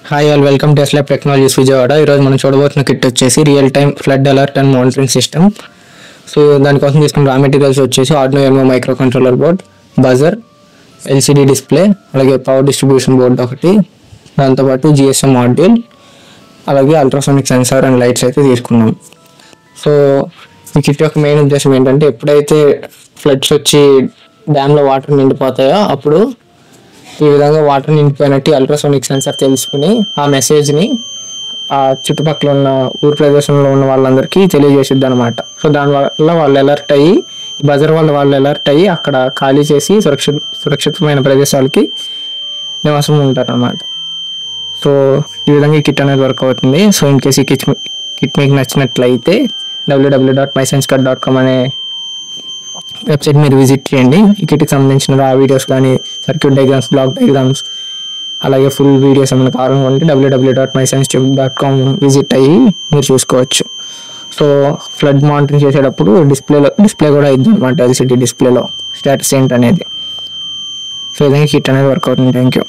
Hi all welcome to ఎస్లాబ్ technologies Vijayawada. ఈరోజు మనం చూడబోతున్న kit వచ్చేసి real time flood alert and monitoring system. So దానికోసం తీసుకున్న రా మెటీరియల్స్ వచ్చేసి Arduino Uno micro controller board, buzzer, LCD display, అలాగే పవర్ డిస్ట్రిబ్యూషన్ బోర్డ్ ఒకటి, దాంతోపాటు జిఎస్ఎం మాడ్యూల్, అలాగే అల్ట్రాసోనిక్ సెన్సార్ అండ్ లైట్స్ అయితే తీసుకున్నాం. సో ఈ కిట్ యొక్క మెయిన్ ఉద్దేశం ఏంటంటే ఎప్పుడైతే ఫ్లడ్స్ వచ్చి డ్యామ్లో వాటర్ నిండిపోతాయో అప్పుడు ఈ విధంగా వాటర్ నిండిపోయినట్టు అల్ట్రాసోనిక్ సెన్సార్ తెలుసుకుని ఆ మెసేజ్ని ఆ చుట్టుపక్కల ఉన్న ఊరు ప్రదేశంలో ఉన్న వాళ్ళందరికీ తెలియజేసిద్ది అనమాట. సో దానివల్ల వాళ్ళు అలర్ట్ అయ్యి, బజర్ వల్ల వాళ్ళు అలర్ట్ అయ్యి అక్కడ ఖాళీ చేసి సురక్షితమైన ప్రదేశాలకి నివాసం ఉంటారన్నమాట. సో ఈ విధంగా ఈ కిట్ అనేది వర్క్ అవుతుంది. సో ఇన్ కేసు ఈ కిట్ మీకు నచ్చినట్లయితే www.mysciencecart.com అనే వెబ్సైట్ మీరు విజిట్ చేయండి. ఈ కిట్కి సంబంధించిన ఆ వీడియోస్ కానీ, సర్క్యూట్ డయాగ్రామ్స్, బ్లాక్ డయాగ్రామ్స్, అలాగే ఫుల్ వీడియోస్ ఏమైనా కావాలనుకుంటే www.mysciencecart.com విజిట్ అయ్యి మీరు చూసుకోవచ్చు. సో ఫ్లడ్ మానిటరింగ్ చేసేటప్పుడు డిస్ప్లే కూడా ఇద్దాం అనమాట, ఎల్సిడి డిస్ప్లేలో స్టేటస్ ఏంటి అనేది. సో ఇదే కిట్ అనేది వర్క్ అవుతుంది. Thank you.